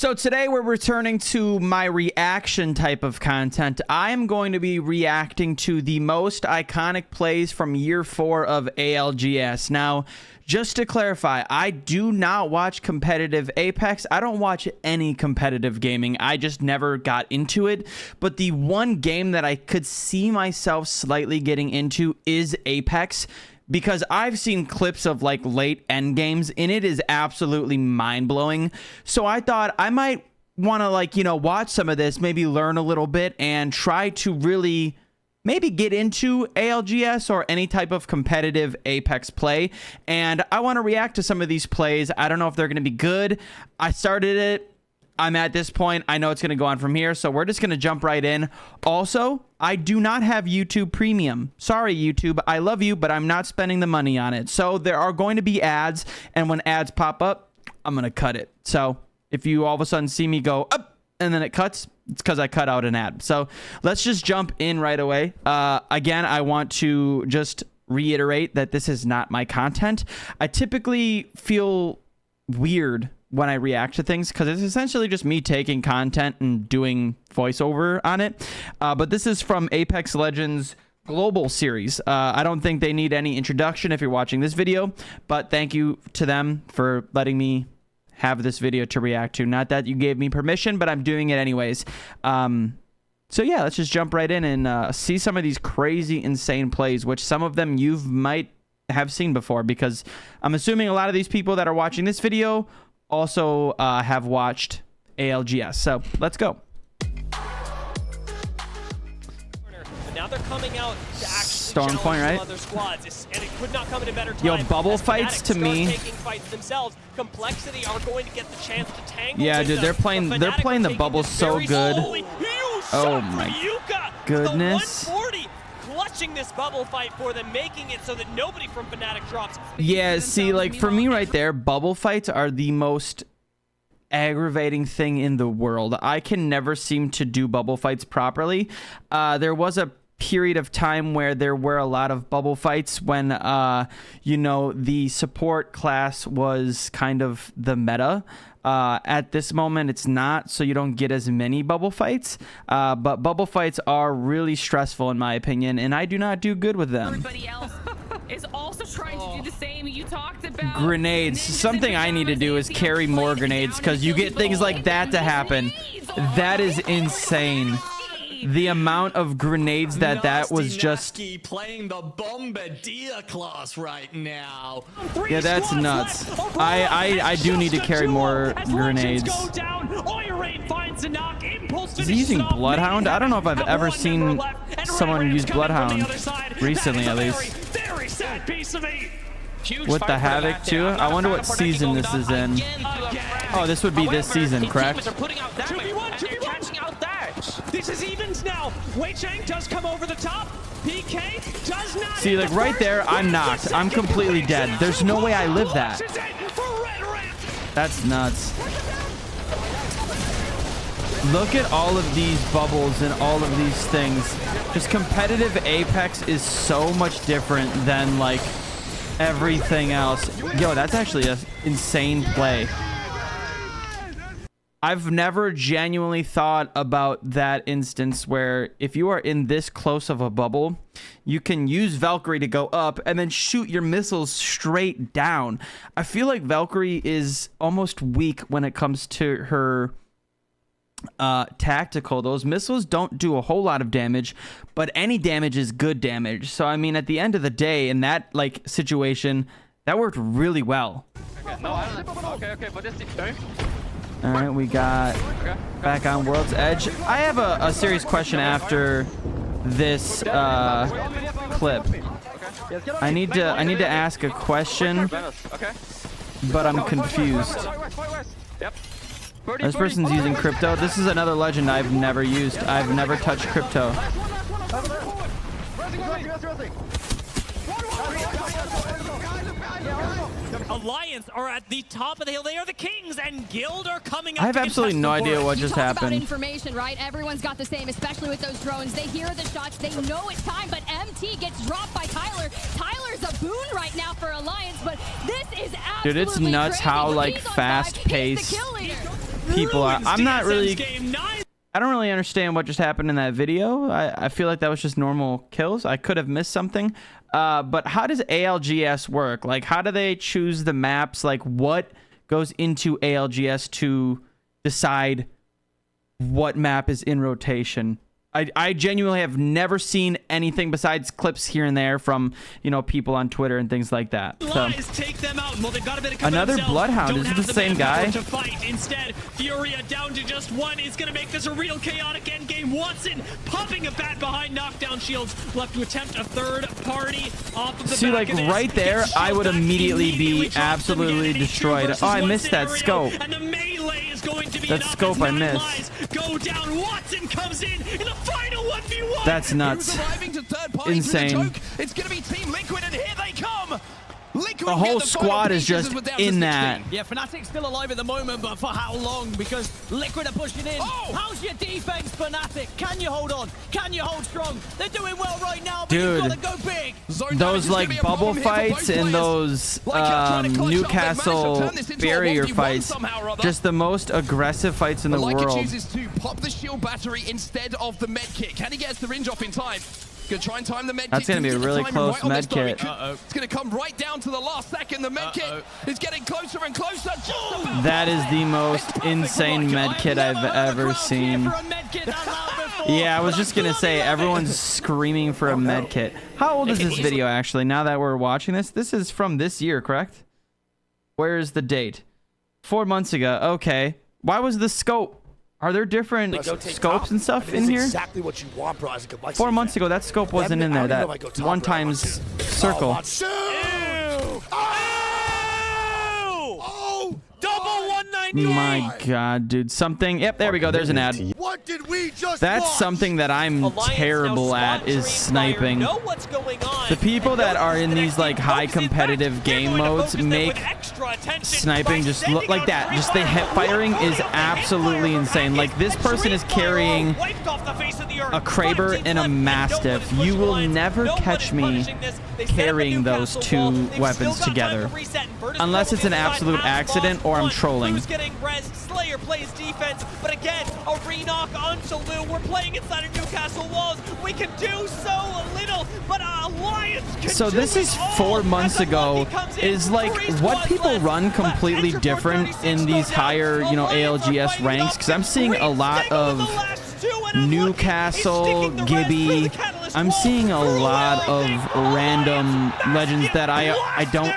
So today we're returning to my reaction type of content. I'm going to be reacting to the most iconic plays from year 4 of ALGS. Now, just to clarify, I do not watch competitive Apex. I don't watch any competitive gaming. I just never got into it. But the one game that I could see myself slightly getting into is Apex, because I've seen clips of like late end games and it is absolutely mind-blowing. So I thought I might want to, like, you know, watch some of this, maybe learn a little bit and try to really maybe get into ALGS or any type of competitive Apex play. And I want to react to some of these plays. I don't know if they're going to be good. I started it. I'm at this point. I know it's going to go on from here, so we're just going to jump right in. Also, I do not have YouTube Premium. Sorry, YouTube. I love you, but I'm not spending the money on it. So there are going to be ads, and when ads pop up, I'm going to cut it. So if you all of a sudden see me go up and then it cuts, it's because I cut out an ad. So let's just jump in right away. Again, I want to just reiterate that this is not my content. I typically feel weird when I react to things because it's essentially just me taking content and doing voiceover on it. But this is from Apex Legends Global Series. I don't think they need any introduction if you're watching this video, but thank you to them for letting me have this video to react to. Not that you gave me permission, but I'm doing it anyways. So yeah, let's just jump right in and see some of these crazy, insane plays, which some of them you might have seen before, because I'm assuming a lot of these people that are watching this video also have watched ALGS. So let's go. Now they're coming out to Storm Point, right? other squads, and it could not come at a better time. Yo, bubble fights to me. Taking fights themselves. Complexity are going to get the chance to tangle. Yeah, dude, they're playing the bubble so good. Oh my goodness. 140 clutching this bubble fight for them, making it so that nobody from Fnatic drops. Yeah, see, like for me right there, bubble fights are the most aggravating thing in the world. I can never seem to do bubble fights properly. There was a period of time where there were a lot of bubble fights when you know, the support class was kind of the meta. At this moment it's not, so you don't get as many bubble fights, but bubble fights are really stressful in my opinion, and I do not do good with them. Everybody else is also trying to do the same. You talked about grenades. Something I need to do is carry more grenades, because you get things like that to happen. That is insane. The amount of grenades that was just playing the bombardier class right now. Yeah, that's nuts. I do need to carry more grenades. Is he using Bloodhound? I don't know if I've ever seen someone use Bloodhound recently, at least. With the Havoc too. I wonder what season this is in. Oh, this would be this season, correct? This is evens now. Wei Chang does come over the top. PK does not. See, like right there, I'm knocked. I'm completely dead. There's no way I live that. That's nuts. Look at all of these bubbles and all of these things. Just competitive Apex is so much different than like everything else. Yo, that's actually an insane play. I've never genuinely thought about that instance where if you are in this close of a bubble, you can use Valkyrie to go up and then shoot your missiles straight down. I feel like Valkyrie is almost weak when it comes to her tactical. Those missiles don't do a whole lot of damage, but any damage is good damage. So I mean, at the end of the day, in that like situation, that worked really well. All right, we got back on World's Edge. I have a serious question after this clip. I need to ask a question, but I'm confused. This person's using crypto. This is another legend I've never used. I've never touched crypto. Alliance are at the top of the hill. They are the kings, and Guild are coming up. I have absolutely no idea what just happened. Information, right? Everyone's got the same, especially with those drones. They hear the shots. They know it's time, but MT gets dropped by Tyler. Tyler's a boon right now for Alliance, but this is absolutely dude, it's nuts crazy. how like fast paced people are. I'm not really. Game 9. I don't really understand what just happened in that video. I feel like that was just normal kills. I could have missed something. But how does ALGS work? Like, how do they choose the maps? Like, what goes into ALGS to decide what map is in rotation? I genuinely have never seen anything besides clips here and there from, you know, people on Twitter and things like that. So Take them out. Well, they've got a bit of another Bloodhound. Is it the same guy? To fight. Instead, Furia down to just one is going to make this a real chaotic endgame. Watson popping a bat behind knockdown shields. Left to attempt a third party off of the see, back like of this. right there, I would immediately be absolutely destroyed. Oh, I missed that scope. And the melee is going to be That scope I missed. Go down. Watson comes in the final 1v1. That's nuts. Insane. It's going to be Team Liquid, and here they come. Liquid The whole squad is just in that. Yeah, Fnatic's still alive at the moment, but for how long? Because Liquid are pushing in. Oh! How's your defense, Fnatic? Can you hold on? Can you hold strong? They're doing well right now, but Dude, you've got to go big. Those like bubble fights and those Newcastle barrier fights, just the most aggressive fights in the Like world. chooses to pop the shield battery instead of the med kit. Can he get the syringe off in time? Gonna try and time the med kit. That's gonna be a really close med kit. It's gonna come right down to the last second. The med kit is getting closer and closer. That is the most insane med kit I've ever seen. Yeah, I was just gonna say, everyone's screaming for a med kit. How old is this video actually? Now that we're watching this, this is from this year, correct? Where is the date? 4 months ago. Okay. Why was the scope? Are there different scopes and stuff in here? Exactly what you want, bro. 4 months ago, that scope wasn't in there. That one times circle. Double 190. My God, dude. Something. Yep, there we go. There's an ad. What did we just That's watch? something that I'm terrible at, is sniping. The people that are in these like high competitive game modes make sniping just look like that. Just the hip firing is absolutely insane. Like, this person is carrying a Kraber and a Mastiff. You will never catch me carrying those two weapons together. Unless it's an absolute accident or I'm trolling. Slayer plays defense, but again, a re-knock onto Lou. We're playing inside of Newcastle walls. We can do so little, but Alliance can. So this is 4 months ago. Is like what people run completely different in these higher, you know, ALGS ranks? Because I'm seeing a lot of Newcastle, Gibby. I'm seeing a lot of random legends that I don't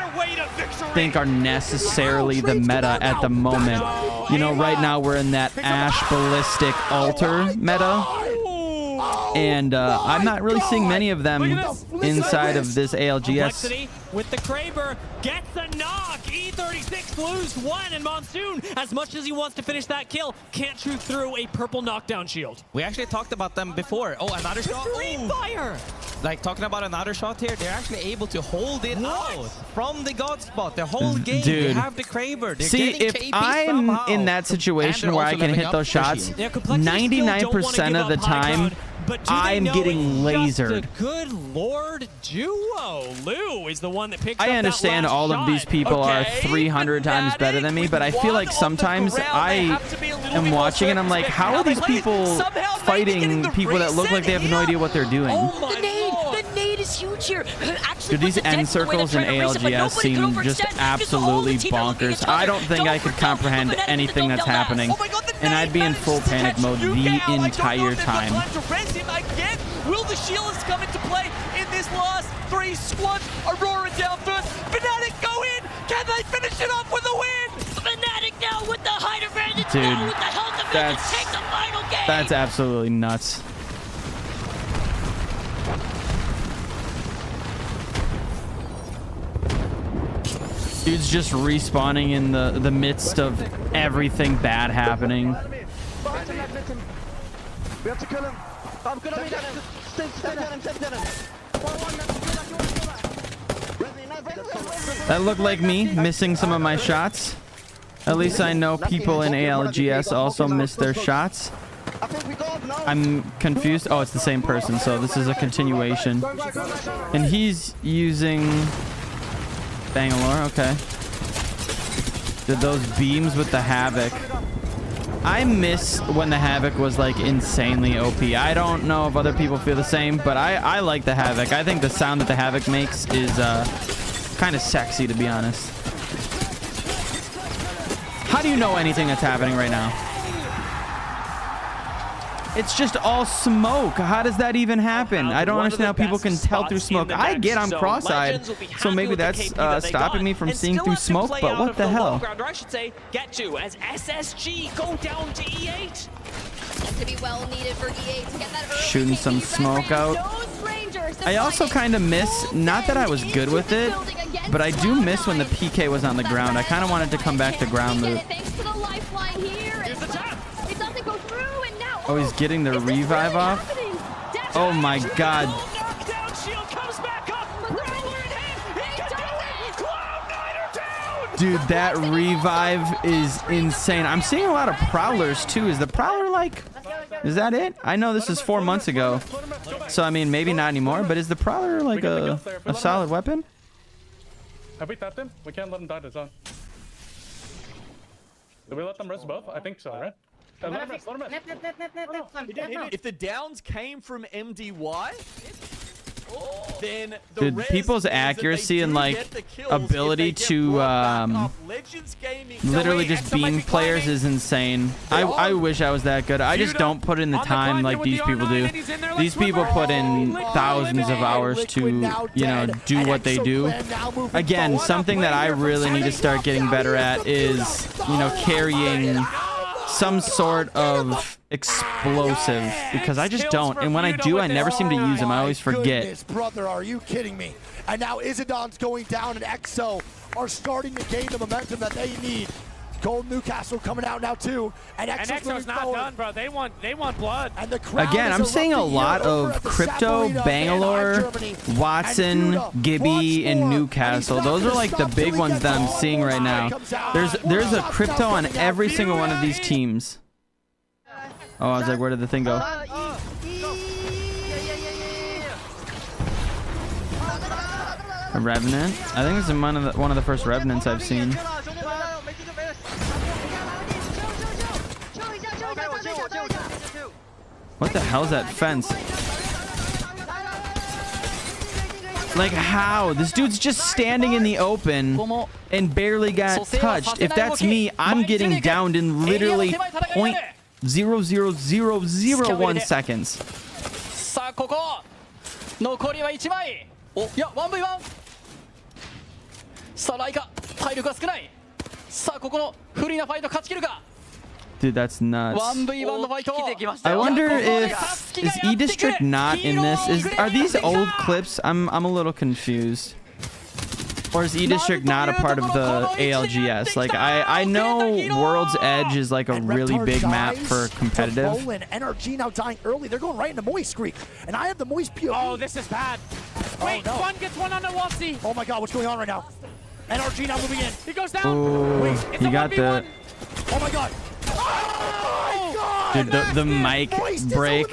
think are necessarily the meta at the moment. You know, right now we're in that Ash Ballistic Altar meta, and I'm not really seeing many of them inside of this ALGS. With the Kraber, gets a knock. E36 lose one, and Monsoon, as much as he wants to finish that kill, can't shoot through a purple knockdown shield. We actually talked about them before. Oh, another shot. Green fire. Like, talking about another shot here, they're actually able to hold it out from the god spot the whole game. Dude. They have the Kraber. They're See, getting if KP I'm somehow. in that situation where I can hit those shots, 99% of the time, I'm getting lasered. Good lord, duo. Lou is the one that picked up I understand that last all of these shot. people are 300 times better than me, but I feel like sometimes I am watching and I'm like, how are these people fighting people that look like they have no idea what they're doing? The nade is huge here. Actually, Dude, these end circles in ALGS seem just absolutely bonkers. I don't think I could comprehend anything that's happening, and I'd be in full panic mode the entire time. Again, will the shields come into play in this last three squads? Aurora down first. Fnatic go in. Can they finish it off with a win? Fnatic now with the high advantage. Dude, now with the health advantage. Take the final game. That's absolutely nuts. Dude's just respawning in the midst of everything bad happening. We have to kill him. That looked like me missing some of my shots. At least I know people in ALGS also miss their shots. I'm confused. Oh, it's the same person, so this is a continuation. And he's using Bangalore. Okay. Did those beams with the Havoc. I miss when the Havoc was like insanely OP. I don't know if other people feel the same, but I like the Havoc. I think the sound that the Havoc makes is kind of sexy, to be honest. How do you know anything that's happening right now? It's just all smoke. How does that even happen? I don't understand how people can tell through smoke. I get I'm cross-eyed, so maybe that's stopping me from seeing through smoke, but what the hell? Or I should say, get to as SSG go down to E8. That's to be well needed for E8 to get that early Shooting some smoke out. I also kind of miss, not that I was good with it, but I do miss when the PK was on the ground. I kind of wanted to come back to ground loop. Thanks to the lifeline here. It doesn't go through, and now Oh, he's getting the revive off. Oh my god. Dude, that revive is insane. I'm seeing a lot of Prowlers too. Is the Prowler like... Is that it? I know this is 4 months ago. So, I mean, maybe not anymore, but is the Prowler like a solid weapon? Have we tapped him? We can't let him die to zone. Did we let them rest both? I think so, right? Let him rest, let him rest. If the downs came from MDY, then the Dude, people's accuracy and like ability to literally just beam players is insane. I wish I was that good. I just don't put in the time like these people do. These people put in thousands of hours to, you know, do what they do. Again, something that I really need to start getting better at is, you know, carrying some sort of explosive, because I just don't, and when I do, I never seem to use them. I always forget. Goodness, brother, are you kidding me? And now Isidon's going down, and EXO are starting to gain the momentum that they need. Gold Newcastle coming out now too, and EXO's not done, bro. They want blood. And the crowd Again, I'm seeing a lot of Crypto, Bangalore, Watson, Gibby, and Newcastle. Those are like the big ones that I'm seeing right now. There's a Crypto on every single one of these teams. Oh, I was like, where did the thing go? A Revenant? I think this is one of the first Revenants I've seen. What the hell is that fence? Like, how? This dude's just standing in the open and barely got touched. If that's me, I'm getting downed in literally 0.00001 seconds. Dude, that's nuts. I wonder if is E-District not in this? Are these old clips? I'm a little confused. Or is E-District not a part of the ALGS? Like, I know World's Edge is like a really big map for competitive. NRG now dying early. They're going right into Moist Creek, and I have the Moist POV. Oh, this is bad. Wait, no. one gets one on the Watsy. Oh my god, what's going on right now? NRG now moving in. He goes down. Ooh, wait, he got the... Oh my god. Oh my god. Dude, the mic break.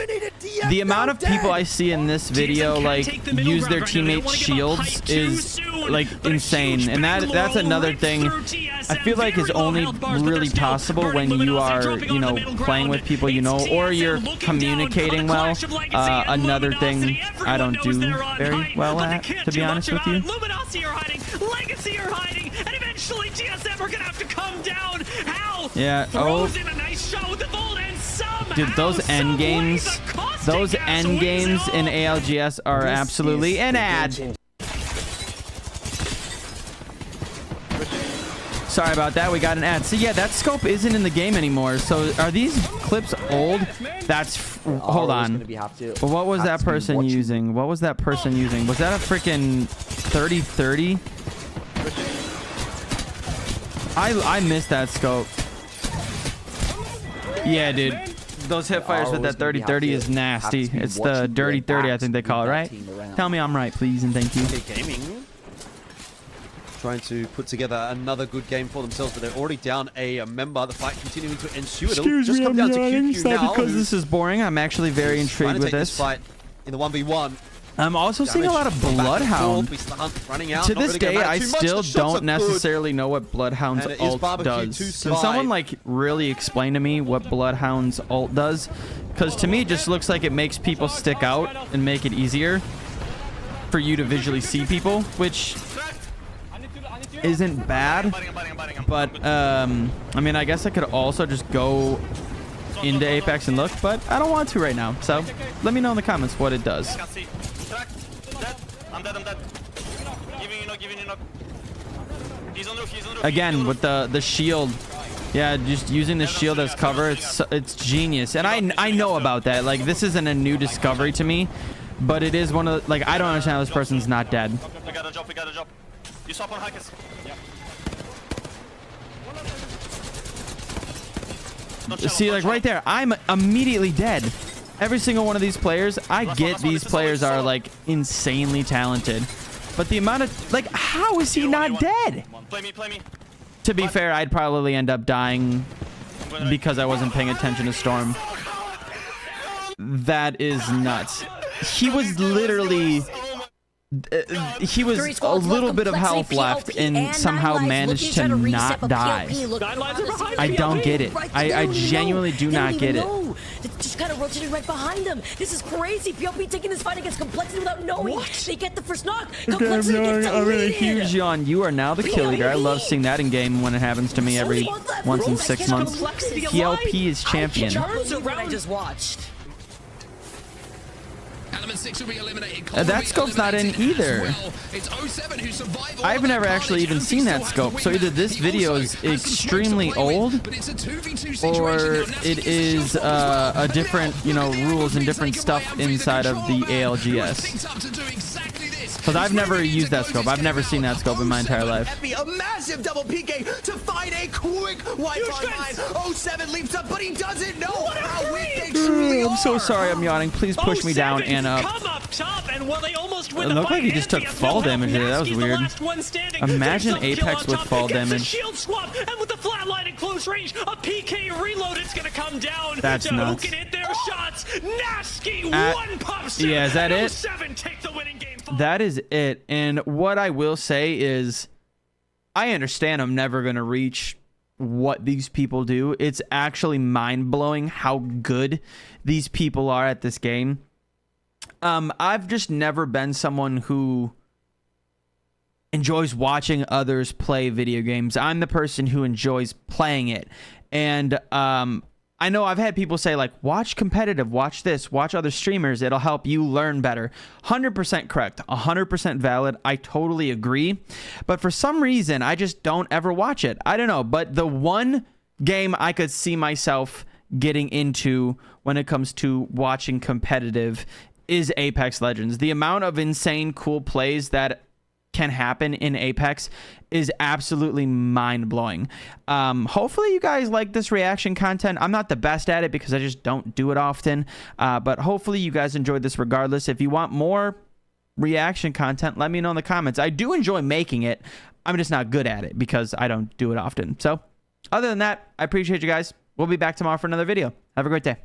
The amount of people I see in this video like use their teammates' shields is like insane, and that's another thing I feel like is only really possible when you are, you know, playing with people you know, or you're communicating well. Another thing I don't do very well at, to be honest with you. Luminosity are hiding, Legacy are hiding, and eventually GSM are gonna have to come down. Hal throws in a nice shot with the Volt, and somehow, dude, those end games in ALGS are absolutely an ad. Sorry about that, we got an ad. So yeah, that scope isn't in the game anymore. So are these clips old? Hold on. What was that person using? What was that person using? Was that a freaking 3030? I missed that scope. Yeah, dude. Those hip fires with that 3030 is nasty. It's the dirty 30, I think they call it, right? Tell me I'm right, please, and thank you. Gaming trying to put together another good game for themselves, but they're already down a member. The fight continuing to ensue. It'll just come down to QQ now. Because this is boring. I'm actually very intrigued with this fight in the 1v1. I'm also seeing a lot of Bloodhound. To this day, I still don't necessarily know what Bloodhound's ult does. Can someone like really explain to me what Bloodhound's ult does? Because to me, it just looks like it makes people stick out and make it easier for you to visually see people, which isn't bad. But I mean, I guess I could also just go into Apex and look, but I don't want to right now. So let me know in the comments what it does. I'm dead. Giving you knock. He's on roof. Again, with the shield. Yeah, just using the shield as cover, it's genius. And I know about that. Like, this isn't a new discovery to me, but it is one of the, like, I don't understand how this person's not dead. We got a job. You swap on hackers. Yeah. See, like right there, I'm immediately dead. Every single one of these players, I get these players are like insanely talented, but the amount of, like, how is he not dead? Play me. To be fair, I'd probably end up dying because I wasn't paying attention to Storm. That is nuts. He was literally... he was a little bit of health left and somehow managed to not die. I don't get it. I genuinely do not get it. Just kind of rotated right behind them. This is crazy. PLP taking this fight against Complexity without knowing. They get the first knock. Complexity gets a huge yawn. You are now the kill leader. I love seeing that in game when it happens to me every once in 6 months. PLP is champion. I just watched. That scope's not in either. I've never actually even seen that scope. So either this video is extremely old, or it is a different, you know, rules and different stuff inside of the ALGS. Because I've never used that scope. I've never seen that scope in my entire life. A massive double PK to find a quick wipe on mine. 07 leaps up, but he doesn't know how weak they truly are. I'm so sorry I'm yawning. Please push me down and up. Come up top, and well, they almost win It looked like he just took fall damage there. That was weird. Imagine Apex with fall damage. Shield swap, and with the flatline in close range, a PK reload. It's gonna come down. That's nuts. Who can hit their shots? Nasty one pop. Yeah, is that it? 07 take the winning game. That is it. And what I will say is, I understand I'm never gonna reach what these people do. It's actually mind-blowing how good these people are at this game. I've just never been someone who enjoys watching others play video games. I'm the person who enjoys playing it. And I know I've had people say, like, watch competitive, watch this, watch other streamers. It'll help you learn better. 100% correct, 100% valid. I totally agree. But for some reason, I just don't ever watch it. I don't know. But the one game I could see myself getting into when it comes to watching competitive is Apex Legends. The amount of insane cool plays that can happen in Apex is absolutely mind-blowing. Hopefully you guys like this reaction content. I'm not the best at it because I just don't do it often, but hopefully you guys enjoyed this regardless. If you want more reaction content, let me know in the comments. I do enjoy making it. I'm just not good at it because I don't do it often. So other than that, I appreciate you guys. We'll be back tomorrow for another video. Have a great day.